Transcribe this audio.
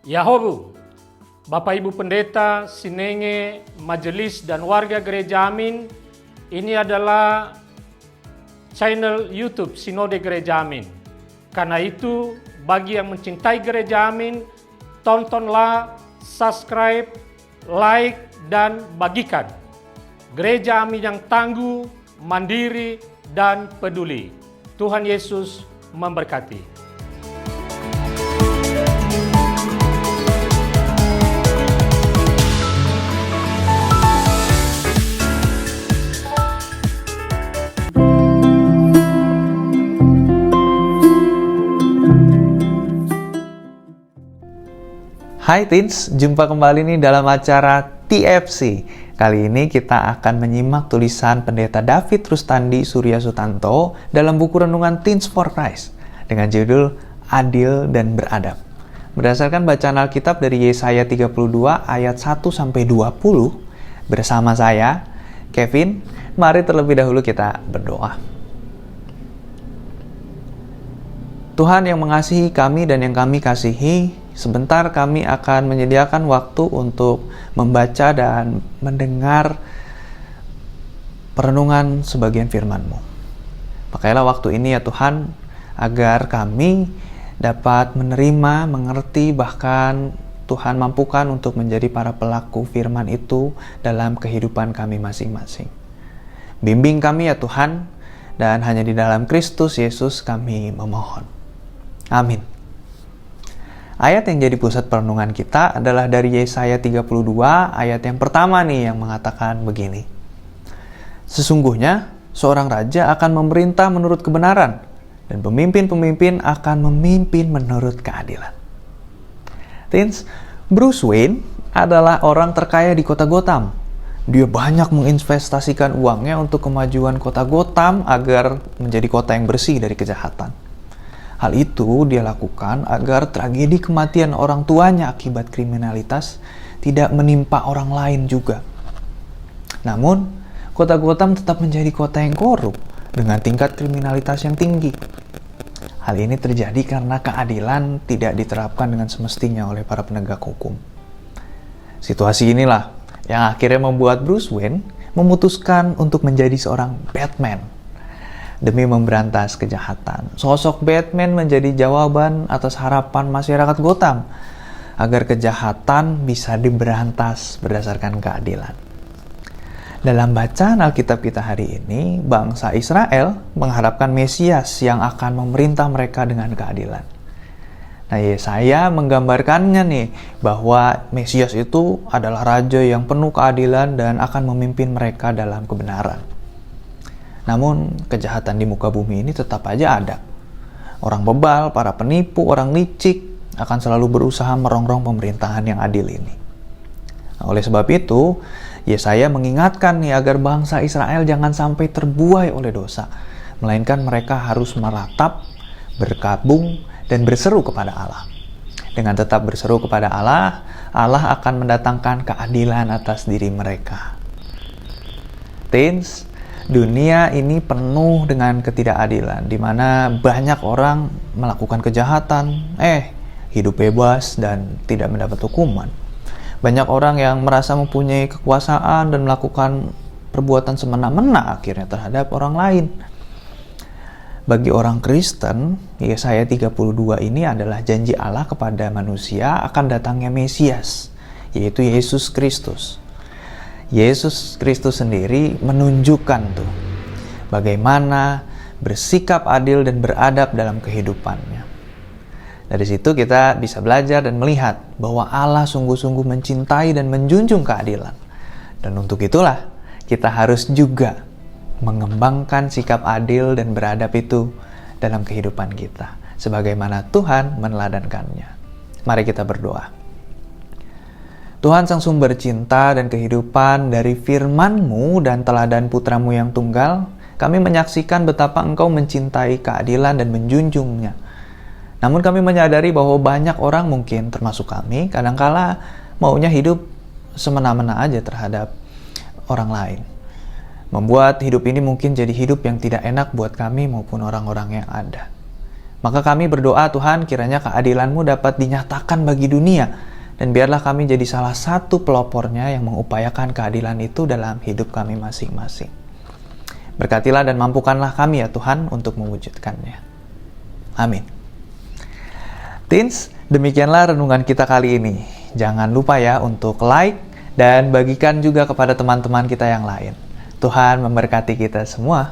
Yahobu, Bapak Ibu Pendeta, Sinenge, Majelis dan warga Gereja Amin, ini adalah channel YouTube Sinode Gereja Amin. Karena itu, bagi yang mencintai Gereja Amin, tontonlah, subscribe, like, dan bagikan. Gereja Amin yang tangguh, mandiri, dan peduli. Tuhan Yesus memberkati. Hai Teens, jumpa kembali nih dalam acara TFC. Kali ini kita akan menyimak tulisan Pendeta David Rustandi Surya Sutanto dalam buku renungan Teens for Christ dengan judul Adil dan Beradab. Berdasarkan bacaan Alkitab dari Yesaya 32 ayat 1-20 bersama saya, Kevin. Mari terlebih dahulu kita berdoa. Tuhan yang mengasihi kami dan yang kami kasihi, sebentar kami akan menyediakan waktu untuk membaca dan mendengar perenungan sebagian firman-Mu. Pakailah waktu ini ya Tuhan, agar kami dapat menerima, mengerti, bahkan Tuhan mampukan untuk menjadi para pelaku firman itu dalam kehidupan kami masing-masing. Bimbing kami ya Tuhan, dan hanya di dalam Kristus Yesus kami memohon. Amin. Ayat yang jadi pusat perenungan kita adalah dari Yesaya 32 ayat yang pertama nih yang mengatakan begini. Sesungguhnya seorang raja akan memerintah menurut kebenaran dan pemimpin-pemimpin akan memimpin menurut keadilan. Teens, Bruce Wayne adalah orang terkaya di kota Gotham. Dia banyak menginvestasikan uangnya untuk kemajuan kota Gotham agar menjadi kota yang bersih dari kejahatan. Hal itu dia lakukan agar tragedi kematian orang tuanya akibat kriminalitas tidak menimpa orang lain juga. Namun, kota Gotham tetap menjadi kota yang korup dengan tingkat kriminalitas yang tinggi. Hal ini terjadi karena keadilan tidak diterapkan dengan semestinya oleh para penegak hukum. Situasi inilah yang akhirnya membuat Bruce Wayne memutuskan untuk menjadi seorang Batman demi memberantas kejahatan. Sosok Batman menjadi jawaban atas harapan masyarakat Gotham agar kejahatan bisa diberantas berdasarkan keadilan. Dalam bacaan Alkitab kita hari ini, bangsa Israel mengharapkan Mesias yang akan memerintah mereka dengan keadilan. Nah, Yesaya menggambarkannya nih bahwa Mesias itu adalah raja yang penuh keadilan dan akan memimpin mereka dalam kebenaran. Namun, kejahatan di muka bumi ini tetap aja ada. Orang bebal, para penipu, orang licik akan selalu berusaha merongrong pemerintahan yang adil ini. Nah, oleh sebab itu, Yesaya mengingatkan nih agar bangsa Israel jangan sampai terbuai oleh dosa, melainkan mereka harus meratap, berkabung, dan berseru kepada Allah. Dengan tetap berseru kepada Allah, Allah akan mendatangkan keadilan atas diri mereka. Teens, dunia ini penuh dengan ketidakadilan, di mana banyak orang melakukan kejahatan, hidup bebas dan tidak mendapat hukuman. Banyak orang yang merasa mempunyai kekuasaan dan melakukan perbuatan semena-mena akhirnya terhadap orang lain. Bagi orang Kristen, Yesaya 32 ini adalah janji Allah kepada manusia akan datangnya Mesias, yaitu Yesus Kristus. Yesus Kristus sendiri menunjukkan tuh bagaimana bersikap adil dan beradab dalam kehidupannya. Dari situ kita bisa belajar dan melihat bahwa Allah sungguh-sungguh mencintai dan menjunjung keadilan. Dan untuk itulah kita harus juga mengembangkan sikap adil dan beradab itu dalam kehidupan kita, sebagaimana Tuhan meneladankannya. Mari kita berdoa. Tuhan Sang Sumber cinta dan kehidupan, dari firman-Mu dan teladan Putra-Mu yang tunggal, kami menyaksikan betapa Engkau mencintai keadilan dan menjunjungnya. Namun kami menyadari bahwa banyak orang, mungkin termasuk kami, kadangkala maunya hidup semena-mena aja terhadap orang lain. Membuat hidup ini mungkin jadi hidup yang tidak enak buat kami maupun orang-orang yang ada. Maka kami berdoa Tuhan kiranya keadilan-Mu dapat dinyatakan bagi dunia, dan biarlah kami jadi salah satu pelopornya yang mengupayakan keadilan itu dalam hidup kami masing-masing. Berkatilah dan mampukanlah kami ya Tuhan untuk mewujudkannya. Amin. Teens, demikianlah renungan kita kali ini. Jangan lupa ya untuk like dan bagikan juga kepada teman-teman kita yang lain. Tuhan memberkati kita semua.